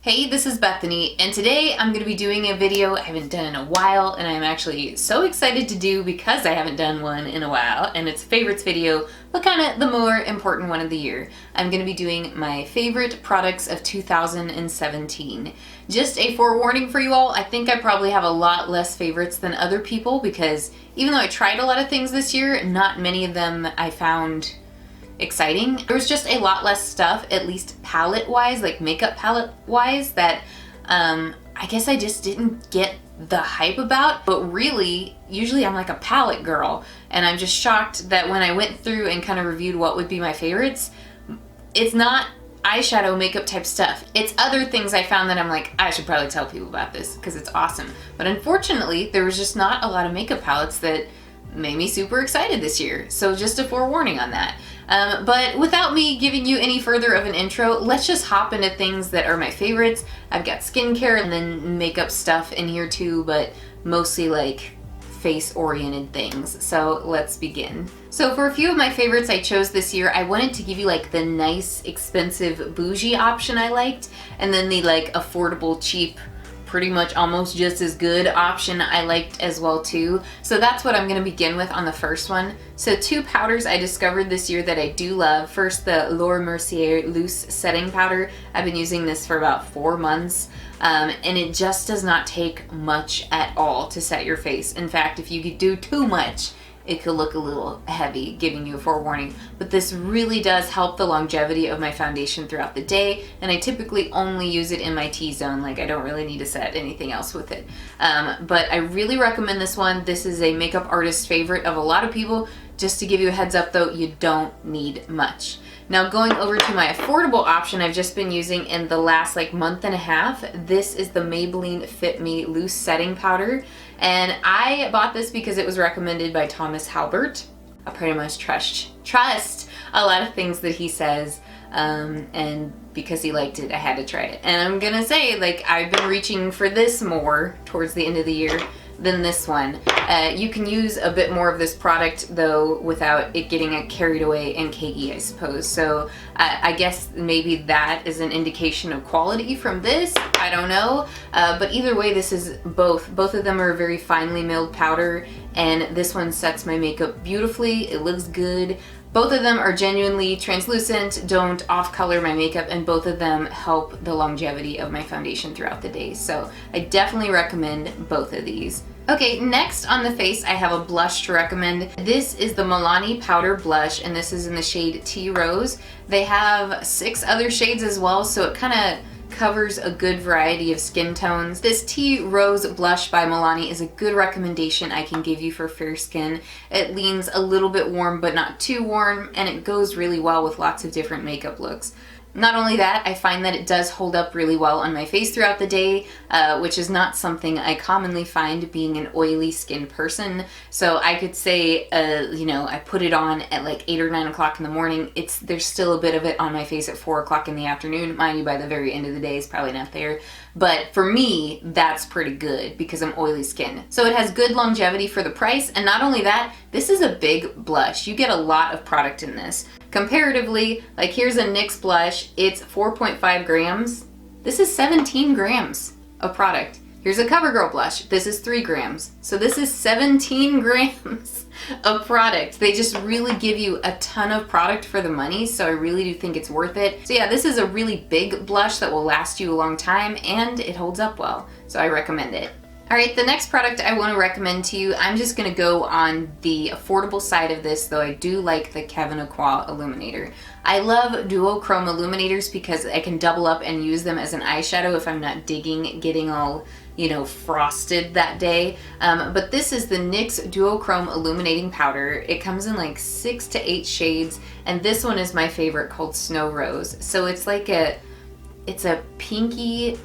Hey, this is Bethany, and today I'm going to be doing a video I haven't done in a while, and I'm actually so excited to do because I haven't done one in a while, and it's a favorites video, but kind of the more important one of the year. I'm going to be doing my favorite products of 2017. Just a forewarning for you all, I think I probably have a lot less favorites than other people because even though I tried a lot of things this year, not many of them I found exciting. There was just a lot less stuff, at least palette wise, like makeup palette wise, that I guess I just didn't get the hype about. But really, usually I'm like a palette girl, and I'm just shocked that when I went through and kind of reviewed what would be my favorites, it's not eyeshadow makeup type stuff. It's other things I found that I'm like, I should probably tell people about this because it's awesome. But unfortunately, there was just not a lot of makeup palettes that made me super excited this year. So just a forewarning on that. But without me giving you any further of an intro, let's just hop into things that are my favorites. I've got skincare and then makeup stuff in here too, but mostly like face-oriented things. So let's begin. So for a few of my favorites I chose this year, I wanted to give you like the nice, expensive, bougie option I liked, and then the like affordable, cheap, pretty much almost just as good option I liked as well too. So that's what I'm going to begin with on the first one. So two powders I discovered this year that I do love. First, the Laura Mercier Loose Setting Powder. I've been using this for about 4 months, and it just does not take much at all to set your face. In fact, if you do too much, it could look a little heavy, giving you a forewarning. But this really does help the longevity of my foundation throughout the day, and I typically only use it in my T-zone. Like, I don't really need to set anything else with it. But I really recommend this one. This is a makeup artist favorite of a lot of people. Just to give you a heads up though, you don't need much. Now going over to my affordable option I've just been using in the last like month and a half, this is the Maybelline Fit Me Loose Setting Powder. And I bought this because it was recommended by Thomas Halbert. I pretty much trust a lot of things that he says, and because he liked it, I had to try it. And I'm gonna say, like, I've been reaching for this more towards the end of the year than this one. You can use a bit more of this product though without it getting carried away and cakey, I suppose. So I guess maybe that is an indication of quality from this. I don't know. But either way, this is both. Both of them are a very finely milled powder, and this one sets my makeup beautifully. It looks good. Both of them are genuinely translucent, don't off-color my makeup, and both of them help the longevity of my foundation throughout the day. So I definitely recommend both of these. Okay, next on the face, I have a blush to recommend. This is the Milani Powder Blush, and this is in the shade Tea Rose. They have 6 other shades as well, so it kind of covers a good variety of skin tones. This Tea Rose blush by Milani is a good recommendation I can give you for fair skin. It leans a little bit warm but not too warm, and it goes really well with lots of different makeup looks. Not only that, I find that it does hold up really well on my face throughout the day, which is not something I commonly find being an oily skinned person. So I could say, you know, I put it on at like 8 or 9 o'clock in the morning. There's still a bit of it on my face at 4 o'clock in the afternoon. Mind you, by the very end of the day, it's probably not there. But for me, that's pretty good because I'm oily skin. So it has good longevity for the price. And not only that, this is a big blush. You get a lot of product in this. Comparatively, like here's a NYX blush. It's 4.5 grams. This is 17 grams of product. Here's a CoverGirl blush. This is 3 grams. So this is 17 grams of product. They just really give you a ton of product for the money, so I really do think it's worth it. So yeah, this is a really big blush that will last you a long time, and it holds up well, so I recommend it. Alright, the next product I want to recommend to you, I'm just going to go on the affordable side of this, though I do like the Kevyn Aucoin Illuminator. I love Duochrome illuminators because I can double up and use them as an eyeshadow if I'm not getting all, you know, frosted that day. But this is the NYX Duochrome Illuminating Powder. It comes in like 6 to 8 shades, and this one is my favorite, called Snow Rose. So it's like it's a pinky,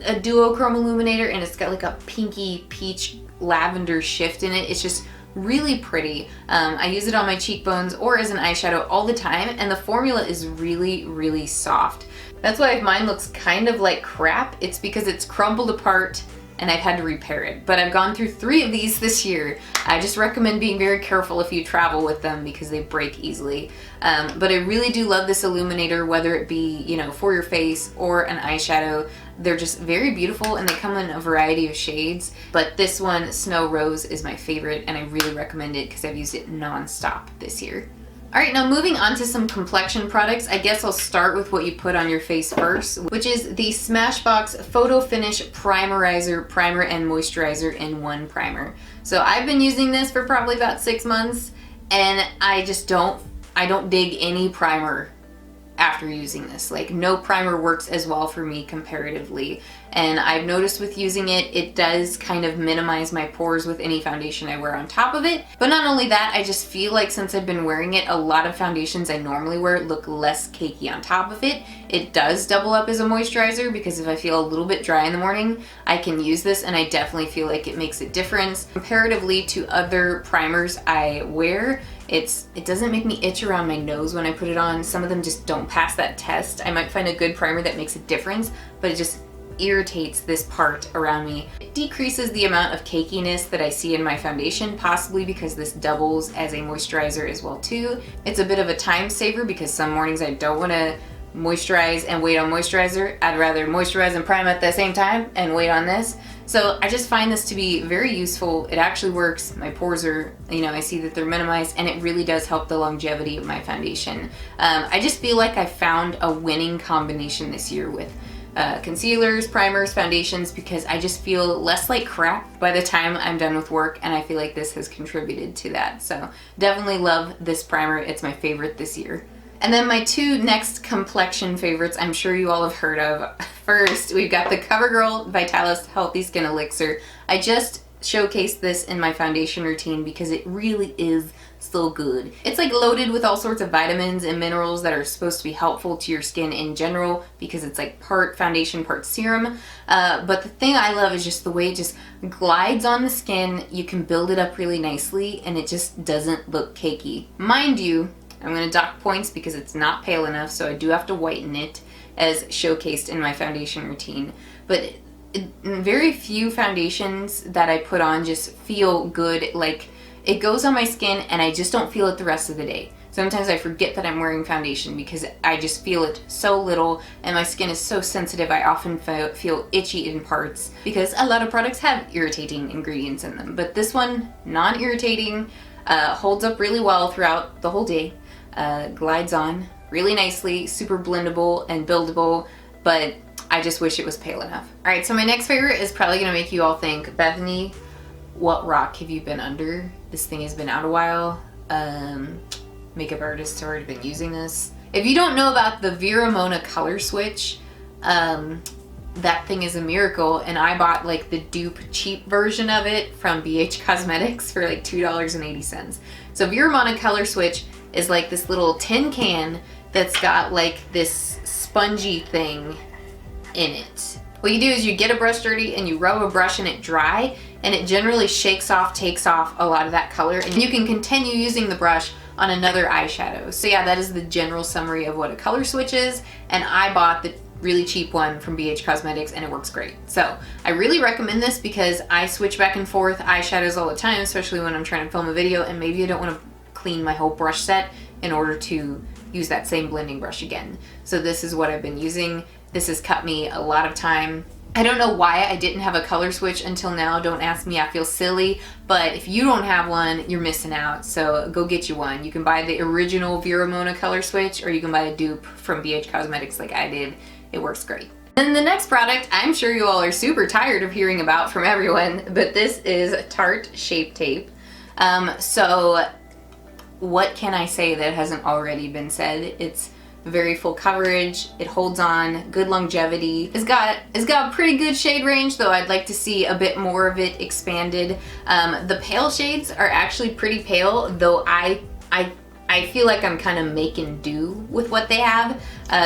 a duochrome illuminator, and it's got like a pinky peach lavender shift in it. It's just really pretty. I use it on my cheekbones or as an eyeshadow all the time, and the formula is really, really soft. That's why if mine looks kind of like crap, it's because it's crumbled apart and I've had to repair it. But I've gone through 3 of these this year. I just recommend being very careful if you travel with them because they break easily. But I really do love this illuminator, whether it be, you know, for your face or an eyeshadow. They're just very beautiful and they come in a variety of shades. But this one, Snow Rose, is my favorite and I really recommend it because I've used it non-stop this year. Alright, now moving on to some complexion products, I guess I'll start with what you put on your face first, which is the Smashbox Photo Finish Primerizer Primer and Moisturizer in one primer. So I've been using this for probably about 6 months and I don't dig any primer after using this. Like, no primer works as well for me comparatively. And I've noticed with using it, it does kind of minimize my pores with any foundation I wear on top of it. But not only that, I just feel like since I've been wearing it, a lot of foundations I normally wear look less cakey on top of it. It does double up as a moisturizer because if I feel a little bit dry in the morning, I can use this and I definitely feel like it makes a difference. Comparatively to other primers I wear, it doesn't make me itch around my nose when I put it on. Some of them just don't pass that test. I might find a good primer that makes a difference, but it just irritates this part around me. It decreases the amount of cakiness that I see in my foundation, possibly because this doubles as a moisturizer as well too. It's a bit of a time saver because some mornings I don't want to moisturize and wait on moisturizer. I'd rather moisturize and prime at the same time and wait on this. So I just find this to be very useful. It actually works. My pores are, you know, I see that they're minimized and it really does help the longevity of my foundation. I just feel like I found a winning combination this year with concealers, primers, foundations, because I just feel less like crap by the time I'm done with work and I feel like this has contributed to that. So definitely love this primer. It's my favorite this year. And then my 2 next complexion favorites I'm sure you all have heard of. First, we've got the CoverGirl Vitalist Healthy Skin Elixir. I just showcased this in my foundation routine because it really is so good. It's like loaded with all sorts of vitamins and minerals that are supposed to be helpful to your skin in general because it's like part foundation, part serum. But the thing I love is just the way it just glides on the skin. You can build it up really nicely and it just doesn't look cakey. Mind you, I'm going to dock points because it's not pale enough, so I do have to whiten it as showcased in my foundation routine. But very few foundations that I put on just feel good. Like, it goes on my skin and I just don't feel it the rest of the day. Sometimes I forget that I'm wearing foundation because I just feel it so little and my skin is so sensitive. I often feel itchy in parts because a lot of products have irritating ingredients in them. But this one, non-irritating, holds up really well throughout the whole day. Glides on really nicely, super blendable and buildable, but I just wish it was pale enough. Alright, so my next favorite is probably going to make you all think, Bethany, what rock have you been under? This thing has been out a while. Makeup artists have already been using this. If you don't know about the Vera color switch, that thing is a miracle, and I bought like the dupe cheap version of it from BH Cosmetics for like $2.80. So Vera color switch is like this little tin can that's got like this spongy thing in it. What you do is you get a brush dirty and you rub a brush in it dry and it generally shakes off, takes off a lot of that color, and you can continue using the brush on another eyeshadow. So yeah, that is the general summary of what a color switch is, and I bought the really cheap one from BH Cosmetics and it works great. So I really recommend this because I switch back and forth eyeshadows all the time, especially when I'm trying to film a video and maybe I don't want to clean my whole brush set in order to use that same blending brush again. So this is what I've been using. This has cut me a lot of time. I don't know why I didn't have a color switch until now. Don't ask me, I feel silly. But if you don't have one, you're missing out. So go get you one. You can buy the original Vera color switch or you can buy a dupe from BH Cosmetics like I did. It works great. And the next product, I'm sure you all are super tired of hearing about from everyone, but this is Tarte Shape Tape. So what can I say that hasn't already been said? It's very full coverage, it holds on, good longevity. It's got a pretty good shade range, though I'd like to see a bit more of it expanded. The pale shades are actually pretty pale, though I feel like I'm kind of making do with what they have.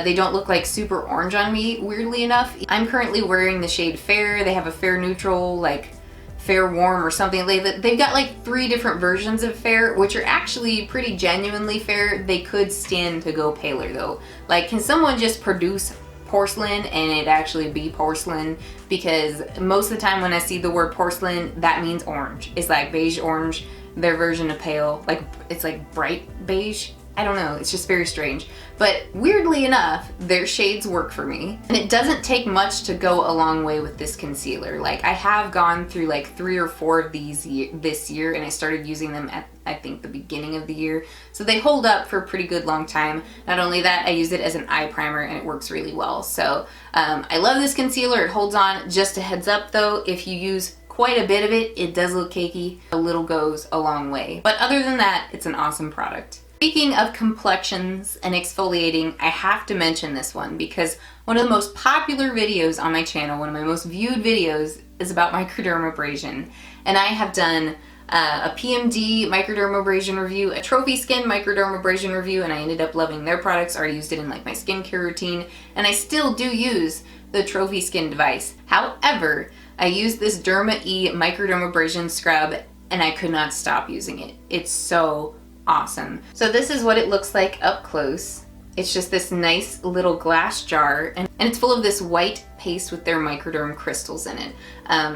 They don't look like super orange on me, weirdly enough. I'm currently wearing the shade Fair. They have a Fair Neutral, like Fair Warm or something. They've got like 3 different versions of Fair, which are actually pretty genuinely fair. They could stand to go paler though. Like, can someone just produce porcelain and it actually be porcelain, because most of the time when I see the word porcelain, that means orange. It's like beige orange, their version of pale, like it's like bright beige. I don't know, it's just very strange. But weirdly enough, their shades work for me. And it doesn't take much to go a long way with this concealer. Like, I have gone through like 3 or 4 of these this year, and I started using them at, I think, the beginning of the year. So they hold up for a pretty good long time. Not only that, I use it as an eye primer and it works really well. So I love this concealer, it holds on. Just a heads up though, if you use quite a bit of it, it does look cakey. A little goes a long way. But other than that, it's an awesome product. Speaking of complexions and exfoliating, I have to mention this one because one of the most popular videos on my channel, one of my most viewed videos, is about microdermabrasion. And I have done a PMD microdermabrasion review, a Trophy Skin microdermabrasion review, and I ended up loving their products, or I used it in like my skincare routine, and I still do use the Trophy Skin device. However, I used this Derma E microdermabrasion scrub and I could not stop using it. It's so awesome. So this is what it looks like up close. It's just this nice little glass jar, and it's full of this white paste with their microderm crystals in it.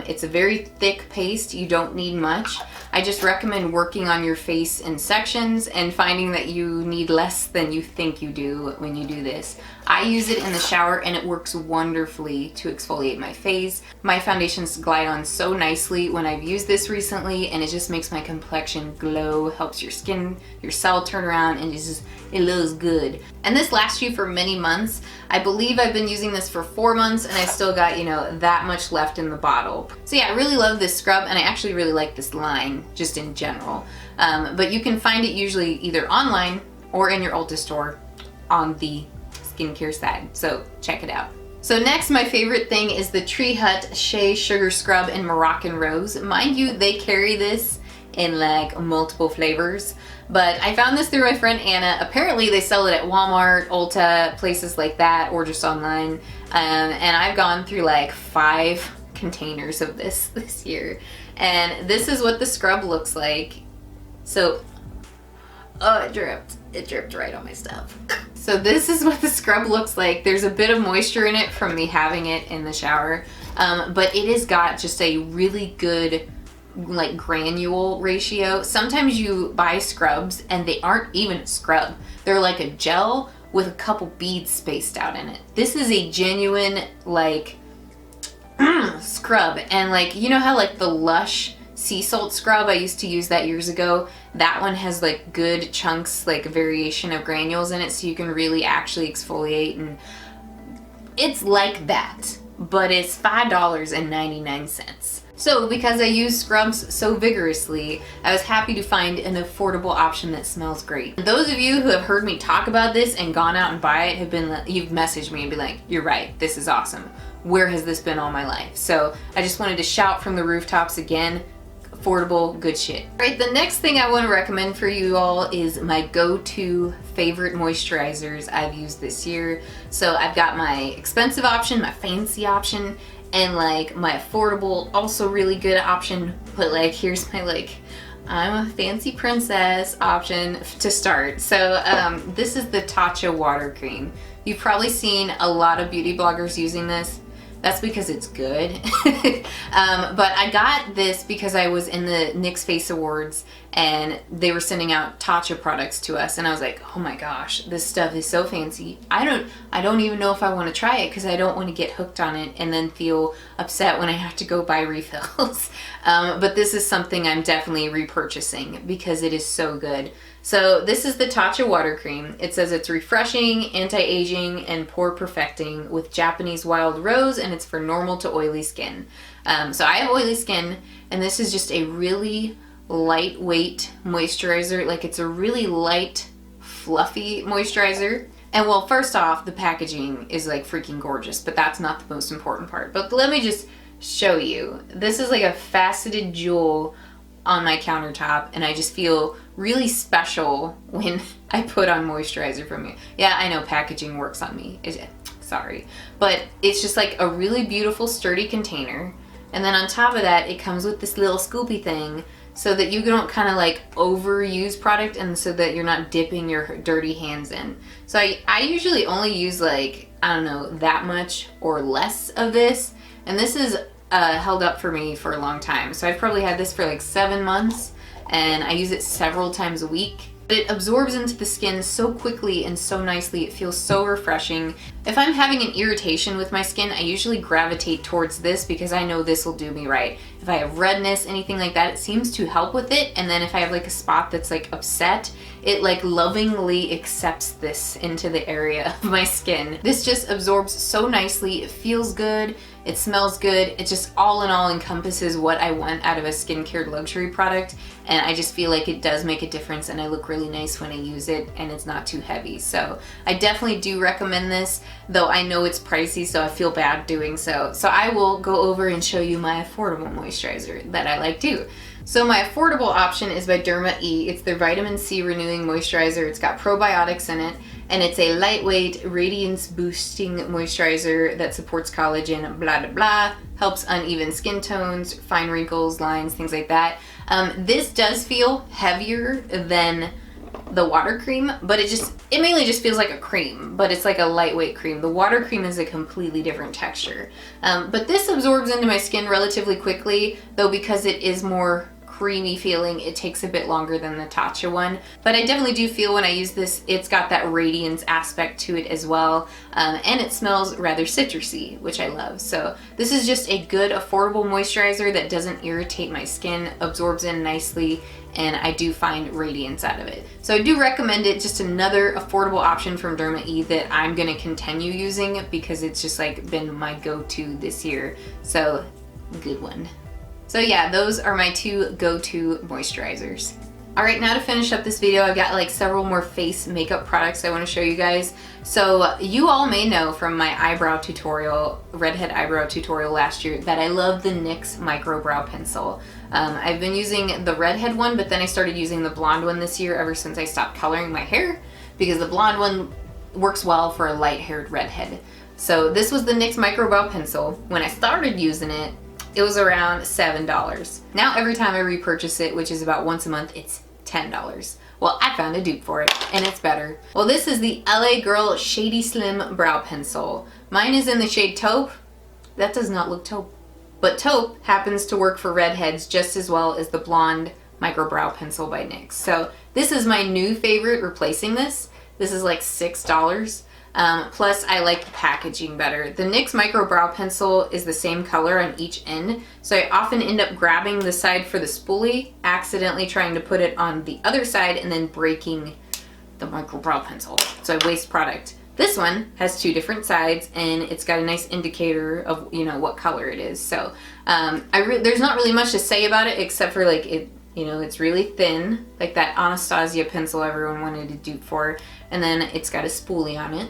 It's a very thick paste. You don't need much. I just recommend working on your face in sections and finding that you need less than you think you do when you do this. I use it in the shower and it works wonderfully to exfoliate my face. My foundations glide on so nicely when I've used this recently, and it just makes my complexion glow, helps your skin, your cell turn around, and it looks good. And this lasts you for many months. I believe I've been using this for 4 months and I still got, you know, that much left in the bottle. So yeah, I really love this scrub, and I actually really like this line just in general. But you can find it usually either online or in your Ulta store on the skincare side. So check it out. So next, my favorite thing is the Tree Hut Shea Sugar Scrub in Moroccan Rose. Mind you, they carry this in like multiple flavors, but I found this through my friend Anna. Apparently they sell it at Walmart, Ulta, places like that, or just online. And I've gone through like 5 containers of this year. And this is what the scrub looks like. So, oh, it dripped. It dripped right on my stuff. So this is what the scrub looks like. There's a bit of moisture in it from me having it in the shower. But it has got just a really good like granule ratio. Sometimes you buy scrubs and they aren't even a scrub. They're like a gel with a couple beads spaced out in it. This is a genuine like scrub. And like, you know how like the Lush sea salt scrub, I used to use that years ago. That one has like good chunks, like a variation of granules in it, so you can really actually exfoliate, and it's like that, but it's $5.99. So because I use scrubs so vigorously, I was happy to find an affordable option that smells great. Those of you who have heard me talk about this and gone out and buy it you've messaged me and be like, you're right, this is awesome. Where has this been all my life? So I just wanted to shout from the rooftops again, affordable, good shit. All right, the next thing I want to recommend for you all is my go-to favorite moisturizers I've used this year. So I've got my expensive option, my fancy option, and like my affordable, also really good option, but like here's my like, I'm a fancy princess option to start. So this is the Tatcha water cream. You've probably seen a lot of beauty bloggers using this. That's because it's good. But I got this because I was in the NYX Face Awards and they were sending out Tatcha products to us, and I was like, oh my gosh, this stuff is so fancy. I don't even know if I want to try it because I don't want to get hooked on it and then feel upset when I have to go buy refills. But this is something I'm definitely repurchasing because it is so good. So this is the Tatcha water cream. It says it's refreshing, anti-aging, and pore perfecting with Japanese wild rose, and it's for normal to oily skin. So I have oily skin, and this is just a really lightweight moisturizer. Like, it's a really light, fluffy moisturizer. And well, first off, the packaging is like freaking gorgeous, but that's not the most important part. But let me just show you. This is like a faceted jewel on my countertop, and I just feel really special when I put on moisturizer from you. Yeah, I know packaging works on me. Sorry. But it's just like a really beautiful sturdy container. And then on top of that, it comes with this little scoopy thing so that you don't kind of like overuse product and so that you're not dipping your dirty hands in. So I usually only use like, I don't know, that much or less of this, and this is held up for me for a long time. So I've probably had this for like 7 months, and I use it several times a week. But it absorbs into the skin so quickly and so nicely. It feels so refreshing. If I'm having an irritation with my skin, I usually gravitate towards this because I know this will do me right. If I have redness, anything like that, it seems to help with it. And then if I have like a spot that's like upset, it like lovingly accepts this into the area of my skin. This just absorbs so nicely. It feels good. It smells good. It just all in all encompasses what I want out of a skincare luxury product. And I just feel like it does make a difference, and I look really nice when I use it, and it's not too heavy. So I definitely do recommend this, though I know it's pricey, so I feel bad doing so. So I will go over and show you my affordable moisturizer that I like too. So my affordable option is by DERMA E. It's their vitamin C renewing moisturizer. It's got probiotics in it, and it's a lightweight, radiance boosting moisturizer that supports collagen, blah, blah, blah, helps uneven skin tones, fine wrinkles, lines, things like that. This does feel heavier than the water cream, but it mainly just feels like a cream, but it's like a lightweight cream. The water cream is a completely different texture. But this absorbs into my skin relatively quickly, though because it is more creamy feeling, it takes a bit longer than the Tatcha one. But I definitely do feel when I use this, it's got that radiance aspect to it as well. And it smells rather citrusy, which I love. So this is just a good affordable moisturizer that doesn't irritate my skin, absorbs in nicely, and I do find radiance out of it. So I do recommend it. Just another affordable option from DERMA E that I'm gonna continue using because it's just like been my go-to this year. So good one. So yeah, those are my two go-to moisturizers. All right, now to finish up this video, I've got like several more face makeup products I want to show you guys. So you all may know from my eyebrow tutorial, redhead eyebrow tutorial last year, that I love the NYX Micro Brow Pencil. I've been using the redhead one, but then I started using the blonde one this year ever since I stopped coloring my hair, because the blonde one works well for a light-haired redhead. So this was the NYX Micro Brow Pencil. When I started using it, it was around $7. Now every time I repurchase it, which is about once a month, it's $10. Well, I found a dupe for it, and it's better. Well, this is the LA Girl Shady Slim Brow Pencil. Mine is in the shade Taupe. That does not look taupe. But taupe happens to work for redheads just as well as the blonde Micro Brow Pencil by NYX. So this is my new favorite replacing this. This is like $6. Plus I like the packaging better. The NYX Micro Brow Pencil is the same color on each end, so I often end up grabbing the side for the spoolie, accidentally trying to put it on the other side, and then breaking the Micro Brow Pencil. So I waste product. This one has two different sides, and it's got a nice indicator of, you know, what color it is. So there's not really much to say about it except for like it. You know, it's really thin, like that Anastasia pencil everyone wanted to dupe for, and then it's got a spoolie on it,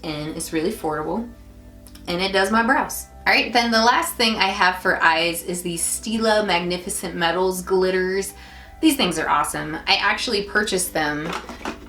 and it's really affordable, and it does my brows. All right, then the last thing I have for eyes is these Stila Magnificent Metals glitters. These things are awesome. I actually purchased them,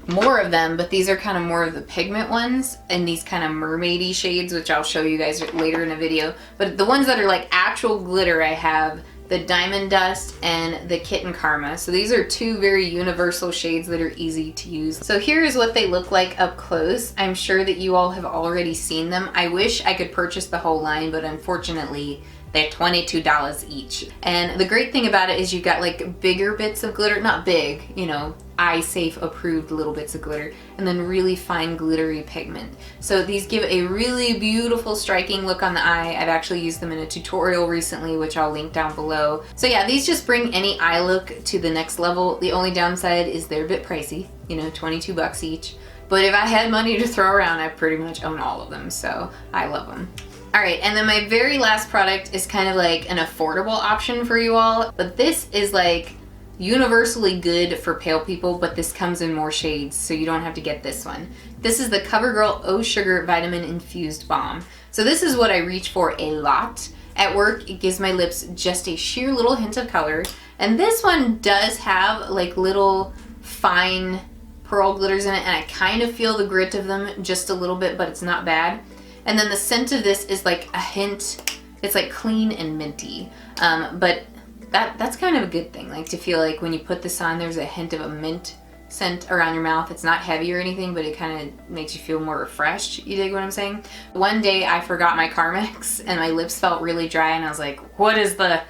more of them, but these are kind of more of the pigment ones, and these kind of mermaidy shades, which I'll show you guys later in a video. But the ones that are like actual glitter, I have the Diamond Dust and the Kitten Karma. So these are two very universal shades that are easy to use. So here is what they look like up close. I'm sure that you all have already seen them. I wish I could purchase the whole line, but unfortunately they're $22 each. And the great thing about it is you've got like bigger bits of glitter, not big, you know, eye safe approved little bits of glitter, and then really fine glittery pigment. So these give a really beautiful striking look on the eye. I've actually used them in a tutorial recently, which I'll link down below. So yeah, these just bring any eye look to the next level. The only downside is they're a bit pricey, you know, 22 bucks each. But if I had money to throw around, I pretty much own all of them, so I love them. All right, and then my very last product is kind of like an affordable option for you all, but this is like universally good for pale people, but this comes in more shades, so you don't have to get this one. This is the CoverGirl O Sugar Vitamin Infused Balm. So this is what I reach for a lot. At work, it gives my lips just a sheer little hint of color, and this one does have like little fine pearl glitters in it, and I kind of feel the grit of them just a little bit, but it's not bad. And then the scent of this is like a hint, it's like clean and minty, but that's kind of a good thing. Like to feel like when you put this on, there's a hint of a mint scent around your mouth. It's not heavy or anything, but it kind of makes you feel more refreshed. You dig what I'm saying? One day I forgot my Carmex and my lips felt really dry, and I was like, what is the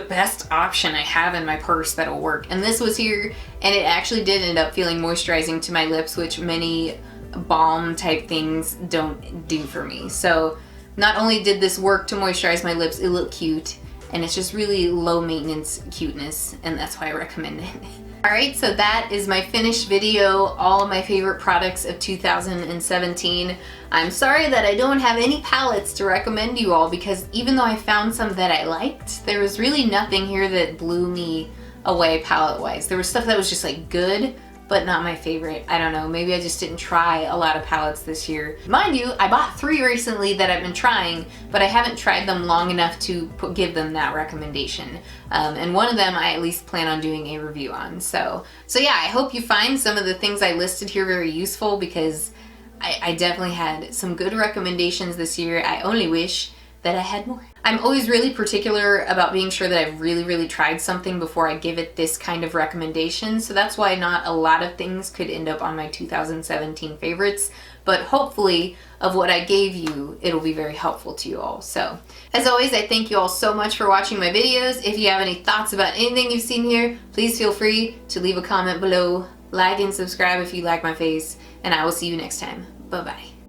best option I have in my purse that'll work? And this was here, and it actually did end up feeling moisturizing to my lips, which many balm type things don't do for me. So not only did this work to moisturize my lips, it looked cute, and it's just really low maintenance cuteness, and that's why I recommend it. Alright, so that is my finished video, all of my favorite products of 2017. I'm sorry that I don't have any palettes to recommend you all, because even though I found some that I liked, there was really nothing here that blew me away palette-wise. There was stuff that was just like good, but not my favorite. I don't know, maybe I just didn't try a lot of palettes this year. Mind you, I bought 3 recently that I've been trying, but I haven't tried them long enough to give them that recommendation. And one of them I at least plan on doing a review on. So yeah, I hope you find some of the things I listed here very useful, because I definitely had some good recommendations this year. I only wish that I had more. I'm always really particular about being sure that I've really tried something before I give it this kind of recommendation, so that's why not a lot of things could end up on my 2017 favorites, but hopefully of what I gave you, it'll be very helpful to you all. So as always, I thank you all so much for watching my videos. If you have any thoughts about anything you've seen here, please feel free to leave a comment below, like and subscribe if you like my face, and I will see you next time. Bye bye.